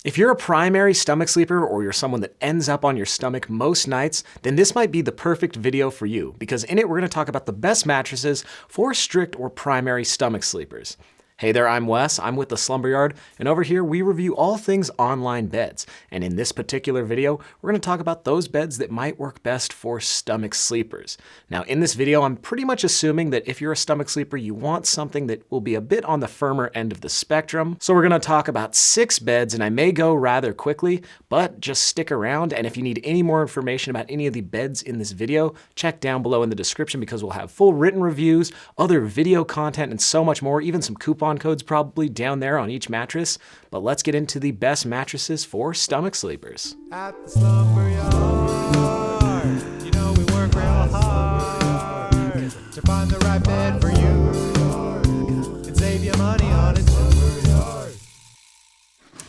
If you're a primary stomach sleeper or you're someone that ends up on your stomach most nights, then this might be the perfect video for you, because in it we're going to talk about the best mattresses for strict or primary stomach sleepers. Hey there, I'm Wes, I'm with the Slumber Yard, and over here we review all things online beds. And in this particular video, we're going to talk about those beds that might work best for stomach sleepers. Now in this video, I'm pretty much assuming that if you're a stomach sleeper, you want something that will be a bit on the firmer end of the spectrum. So we're going to talk about 6 beds, and I may go rather quickly, but just stick around. And if you need any more information about any of the beds in this video, check down below in the description, because we'll have full written reviews, other video content, and so much more, even some coupon codes probably down there on each mattress. But let's get into the best mattresses for stomach sleepers. At the Slumber Yard, you know we work real hard to find the right bed for you and save you money on it.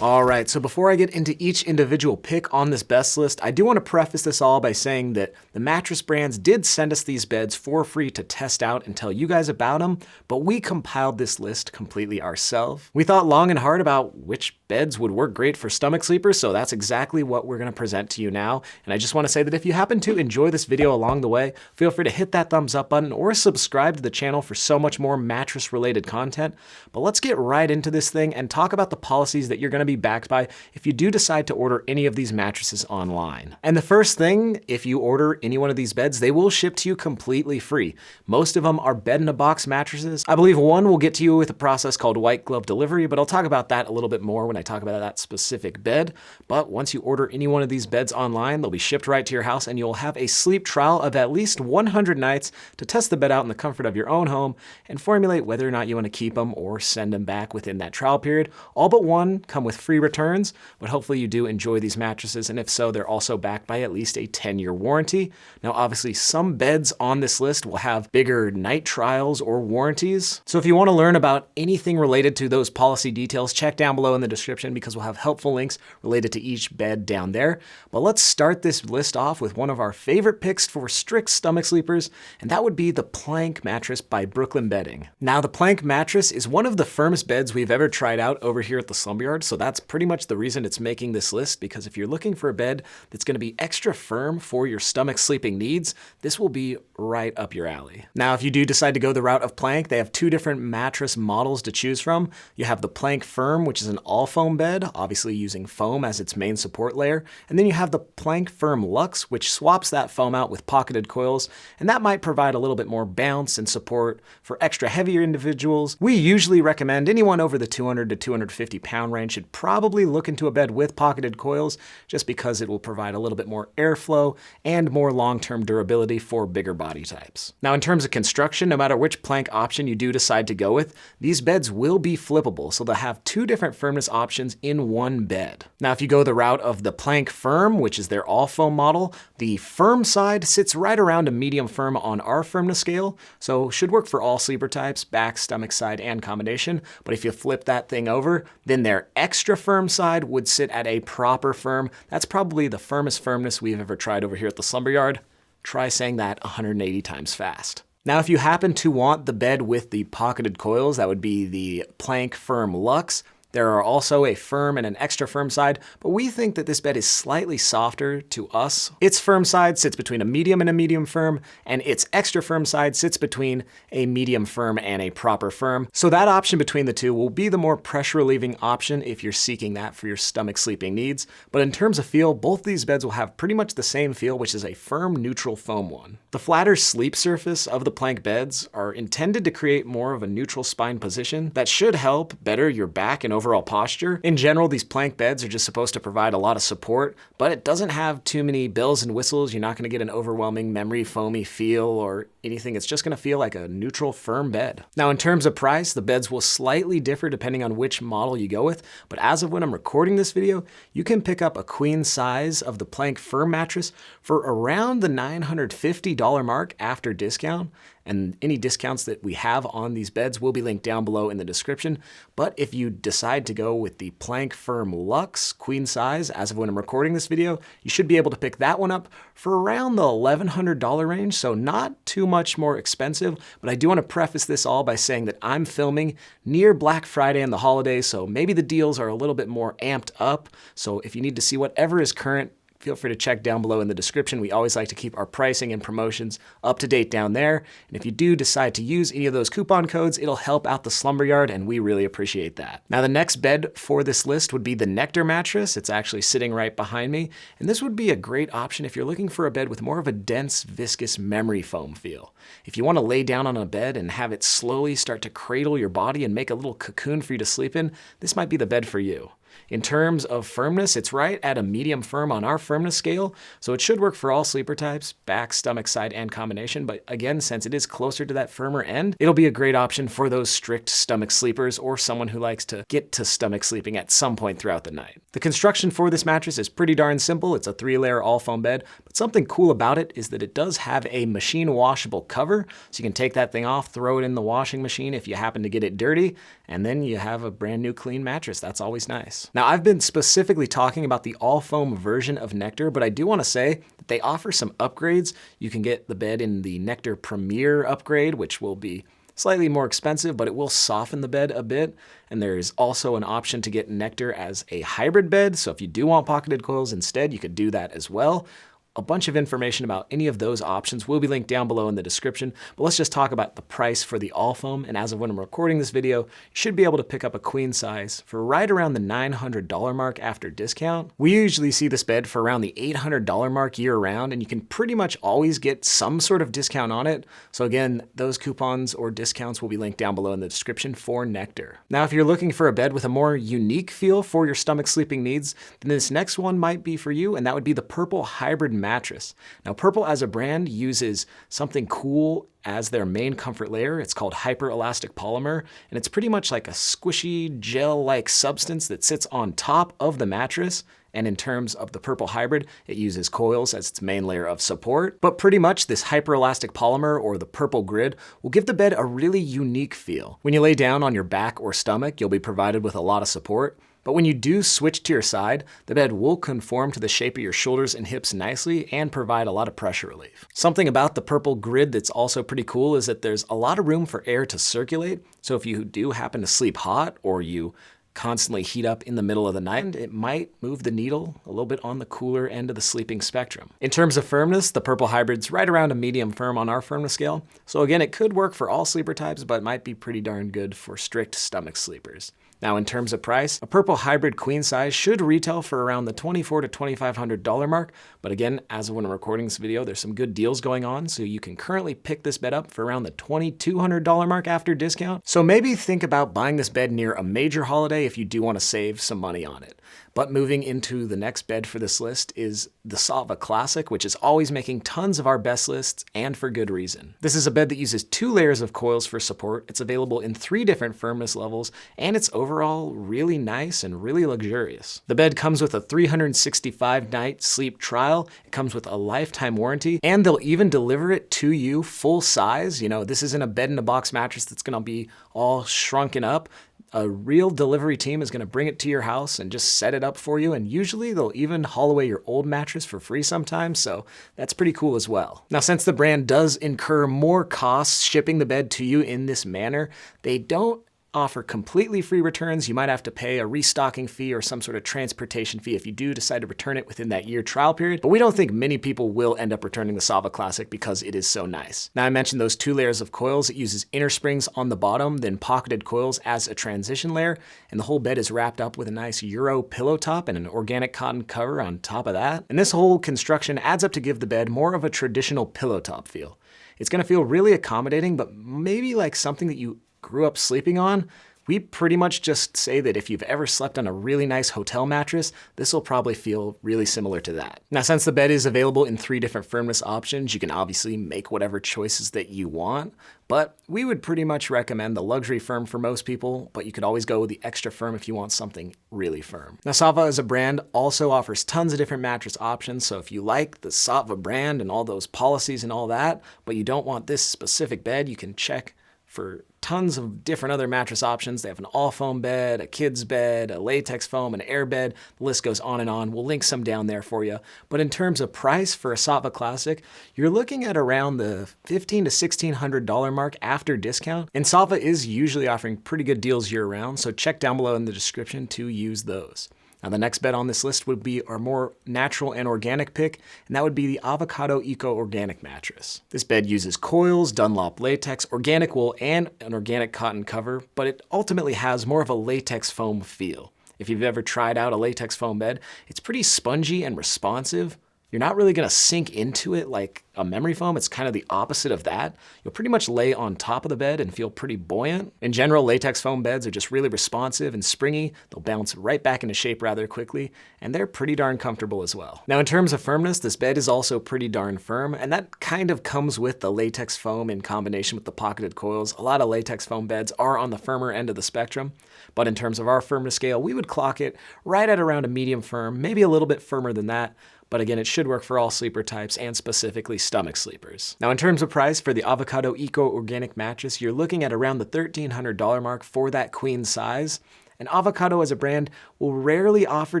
All right, so before I get into each individual pick on this best list, I do want to preface this all by saying that the mattress brands did send us these beds for free to test out and tell you guys about them, but we compiled this list completely ourselves. We thought long and hard about which beds would work great for stomach sleepers, so that's exactly what we're going to present to you now. And I just want to say that if you happen to enjoy this video along the way, feel free to hit that thumbs up button or subscribe to the channel for so much more mattress related content. But let's get right into this thing and talk about the policies that you're going to be backed by if you do decide to order any of these mattresses online. And the first thing, if you order any one of these beds, they will ship to you completely free. Most of them are bed-in-a-box mattresses. I believe one will get to you with a process called white glove delivery, but I'll talk about that a little bit more when I talk about that specific bed. But once you order any one of these beds online, they'll be shipped right to your house, and you'll have a sleep trial of at least 100 nights to test the bed out in the comfort of your own home and formulate whether or not you want to keep them or send them back within that trial period. All but one come with free returns, but hopefully you do enjoy these mattresses, and if so, they're also backed by at least a 10-year warranty. Now obviously some beds on this list will have bigger night trials or warranties, so if you want to learn about anything related to those policy details, check down below in the description, because we'll have helpful links related to each bed down there. But let's start this list off with one of our favorite picks for strict stomach sleepers, and that would be the Plank mattress by Brooklyn Bedding. Now the Plank mattress is one of the firmest beds we've ever tried out over here at the Slumber Yard, so that's pretty much the reason it's making this list, because if you're looking for a bed that's going to be extra firm for your stomach sleeping needs, this will be right up your alley. Now if you do decide to go the route of Plank, they have 2 different mattress models to choose from. You have the Plank Firm, which is an all foam bed, obviously using foam as its main support layer, and then you have the Plank Firm Luxe, which swaps that foam out with pocketed coils, and that might provide a little bit more bounce and support for extra heavier individuals. We usually recommend anyone over the 200 to 250 pound range should probably look into a bed with pocketed coils, just because it will provide a little bit more airflow and more long-term durability for bigger body types. Now in terms of construction, no matter which Plank option you do decide to go with, these beds will be flippable, so they'll have 2 different firmness options in one bed. Now if you go the route of the Plank Firm, which is their all foam model, the firm side sits right around a medium firm on our firmness scale, so should work for all sleeper types, back, stomach side, and combination. But if you flip that thing over, then their extra firm side would sit at a proper firm. That's probably the firmest firmness we've ever tried over here at the Slumber Yard. Try saying that 180 times fast. Now if you happen to want the bed with the pocketed coils, that would be the Plank Firm Luxe. There are also a firm and an extra firm side, but we think that this bed is slightly softer to us. Its firm side sits between a medium and a medium firm, and its extra firm side sits between a medium firm and a proper firm. So that option between the two will be the more pressure relieving option if you're seeking that for your stomach sleeping needs. But in terms of feel, both these beds will have pretty much the same feel, which is a firm neutral foam one. The flatter sleep surface of the Plank beds are intended to create more of a neutral spine position that should help better your back and overall posture. In general, these Plank beds are just supposed to provide a lot of support, but it doesn't have too many bells and whistles. You're not going to get an overwhelming memory foamy feel or anything. It's just going to feel like a neutral firm bed. Now in terms of price, the beds will slightly differ depending on which model you go with, but as of when I'm recording this video, you can pick up a queen size of the Plank Firm mattress for around the $950 mark after discount. and any discounts that we have on these beds will be linked down below in the description. But if you decide to go with the Plank Firm Luxe queen size, as of when I'm recording this video, you should be able to pick that one up for around the $1,100 range, so not too much more expensive. But I do want to preface this all by saying that I'm filming near Black Friday and the holidays, so maybe the deals are a little bit more amped up. So if you need to see whatever is current, feel free to check down below in the description. We always like to keep our pricing and promotions up to date down there. And if you do decide to use any of those coupon codes, it'll help out the Slumber Yard, and we really appreciate that. Now, the next bed for this list would be the Nectar Mattress. It's actually sitting right behind me. And this would be a great option if you're looking for a bed with more of a dense, viscous memory foam feel. If you want to lay down on a bed and have it slowly start to cradle your body and make a little cocoon for you to sleep in, this might be the bed for you. In terms of firmness, it's right at a medium firm on our firmness scale, so it should work for all sleeper types, back, stomach, side, and combination. But again, since it is closer to that firmer end, it'll be a great option for those strict stomach sleepers or someone who likes to get to stomach sleeping at some point throughout the night. The construction for this mattress is pretty darn simple. It's a 3-layer all-foam bed, but something cool about it is that it does have a machine washable cover, so you can take that thing off, throw it in the washing machine if you happen to get it dirty, and then you have a brand new clean mattress. That's always nice. Now, I've been specifically talking about the all-foam version of Nectar, but I do want to say that they offer some upgrades. You can get the bed in the Nectar Premier upgrade, which will be slightly more expensive, but it will soften the bed a bit. And there is also an option to get Nectar as a hybrid bed, so if you do want pocketed coils instead, you could do that as well. A bunch of information about any of those options will be linked down below in the description, but let's just talk about the price for the all foam. And as of when I'm recording this video, you should be able to pick up a queen size for right around the $900 mark after discount. We usually see this bed for around the $800 mark year round, and you can pretty much always get some sort of discount on it. So again, those coupons or discounts will be linked down below in the description for Nectar. Now, if you're looking for a bed with a more unique feel for your stomach sleeping needs, then this next one might be for you, and that would be the Purple Hybrid Mattress. Now, Purple as a brand uses something cool as their main comfort layer. It's called hyperelastic polymer, and it's pretty much like a squishy gel-like substance that sits on top of the mattress. And in terms of the Purple Hybrid, it uses coils as its main layer of support. But pretty much this hyperelastic polymer, or the Purple Grid, will give the bed a really unique feel. When you lay down on your back or stomach, you'll be provided with a lot of support. But when you do switch to your side, the bed will conform to the shape of your shoulders and hips nicely and provide a lot of pressure relief. Something about the Purple Grid that's also pretty cool is that there's a lot of room for air to circulate. So if you do happen to sleep hot, or you constantly heat up in the middle of the night, it might move the needle a little bit on the cooler end of the sleeping spectrum. In terms of firmness, the Purple Hybrid's right around a medium firm on our firmness scale. So again, it could work for all sleeper types, but it might be pretty darn good for strict stomach sleepers. Now, in terms of price, a Purple Hybrid queen size should retail for around the $2,400 to $2,500 mark. But again, as of when I'm recording this video, there's some good deals going on, so you can currently pick this bed up for around the $2,200 mark after discount. So maybe think about buying this bed near a major holiday if you do want to save some money on it. But moving into the next bed for this list is the Saatva Classic, which is always making tons of our best lists, and for good reason. This is a bed that uses 2 layers of coils for support. It's available in 3 different firmness levels, and it's overall really nice and really luxurious. The bed comes with a 365-night sleep trial. It comes with a lifetime warranty, and they'll even deliver it to you full size. You know, this isn't a bed-in-a-box mattress that's gonna be all shrunken up. A real delivery team is going to bring it to your house and just set it up for you, and usually they'll even haul away your old mattress for free sometimes, so that's pretty cool as well. Now, since the brand does incur more costs shipping the bed to you in this manner, they don't offer completely free returns. You might have to pay a restocking fee or some sort of transportation fee if you do decide to return it within that year trial period, but we don't think many people will end up returning the Saatva Classic because it is so nice. Now, I mentioned those 2 layers of coils. It uses inner springs on the bottom, then pocketed coils as a transition layer, and the whole bed is wrapped up with a nice Euro pillow top and an organic cotton cover on top of that. And this whole construction adds up to give the bed more of a traditional pillow top feel. It's gonna feel really accommodating, but maybe like something that you grew up sleeping on. We pretty much just say that if you've ever slept on a really nice hotel mattress, this will probably feel really similar to that. Now, since the bed is available in 3 different firmness options, you can obviously make whatever choices that you want, but we would pretty much recommend the luxury firm for most people, but you could always go with the extra firm if you want something really firm. Now, Saatva as a brand also offers tons of different mattress options, so if you like the Saatva brand and all those policies and all that, but you don't want this specific bed, you can check for tons of different other mattress options. They have an all foam bed, a kid's bed, a latex foam, an air bed. The list goes on and on. We'll link some down there for you. But in terms of price for a Saatva Classic, you're looking at around the $1,500 to $1,600 mark after discount. And Saatva is usually offering pretty good deals year round, so check down below in the description to use those. Now, the next bed on this list would be our more natural and organic pick, and that would be the Avocado Eco Organic mattress. This bed uses coils, Dunlop latex, organic wool, and an organic cotton cover, but it ultimately has more of a latex foam feel. If you've ever tried out a latex foam bed, it's pretty spongy and responsive. You're not really gonna sink into it like a memory foam. It's kind of the opposite of that. You'll pretty much lay on top of the bed and feel pretty buoyant. In general, latex foam beds are just really responsive and springy. They'll bounce right back into shape rather quickly, and they're pretty darn comfortable as well. Now, in terms of firmness, this bed is also pretty darn firm, and that kind of comes with the latex foam in combination with the pocketed coils. A lot of latex foam beds are on the firmer end of the spectrum, but in terms of our firmness scale, we would clock it right at around a medium firm, maybe a little bit firmer than that. But again, it should work for all sleeper types and specifically stomach sleepers. Now, in terms of price for the Avocado Eco Organic mattress, you're looking at around the $1,300 mark for that queen size. And Avocado as a brand will rarely offer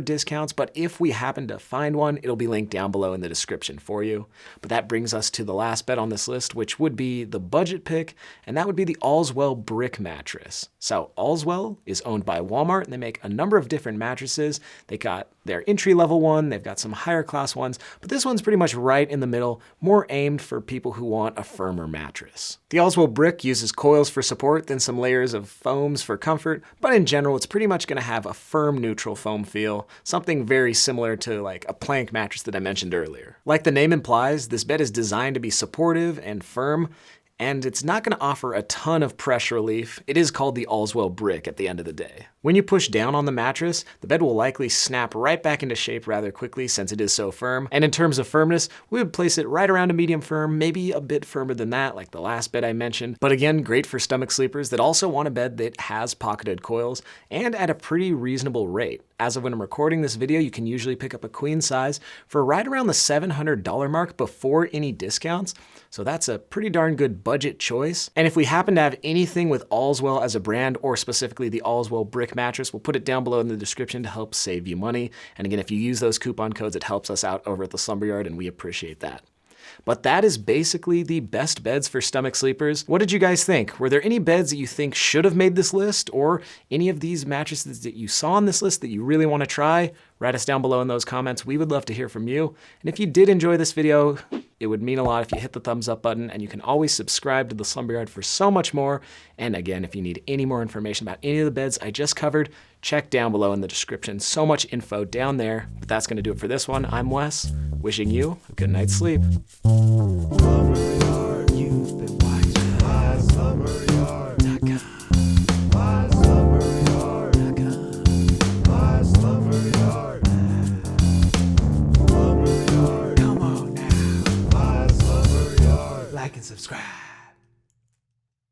discounts, but if we happen to find one, it'll be linked down below in the description for you. But that brings us to the last bed on this list, which would be the budget pick, and that would be the Allswell Brick mattress. So Allswell is owned by Walmart, and they make a number of different mattresses. They got their entry-level one, they've got some higher class ones, but this one's pretty much right in the middle, more aimed for people who want a firmer mattress. The Allswell Brick uses coils for support, then some layers of foams for comfort, but in general, it's pretty much gonna have a firm neutral foam feel, something very similar to like a plank mattress that I mentioned earlier. Like the name implies, this bed is designed to be supportive and firm, and it's not gonna offer a ton of pressure relief. It is called the Allswell Brick at the end of the day. When you push down on the mattress, the bed will likely snap right back into shape rather quickly since it is so firm. And in terms of firmness, we would place it right around a medium firm, maybe a bit firmer than that, like the last bed I mentioned. But again, great for stomach sleepers that also want a bed that has pocketed coils and at a pretty reasonable rate. As of when I'm recording this video, you can usually pick up a queen size for right around the $700 mark before any discounts. So that's a pretty darn good budget choice. And if we happen to have anything with Allswell as a brand, or specifically the Allswell Brick mattress, we'll put it down below in the description to help save you money. And again, if you use those coupon codes, it helps us out over at the Slumber Yard, and we appreciate that. But that is basically the best beds for stomach sleepers. What did you guys think? Were there any beds that you think should have made this list, or any of these mattresses that you saw on this list that you really want to try? Write us down below in those comments. We would love to hear from you. And if you did enjoy this video, it would mean a lot if you hit the thumbs up button, and you can always subscribe to the Slumber Yard for so much more. And again, if you need any more information about any of the beds I just covered, check down below in the description. So much info down there. But that's gonna do it for this one. I'm Wes, wishing you a good night's sleep. Slumber Yard, you've been watching my Slumber Yard. My Slumber Yard. My Slumber Yard. Slumber Yard. Come on now. My Slumber Yard. Like and subscribe.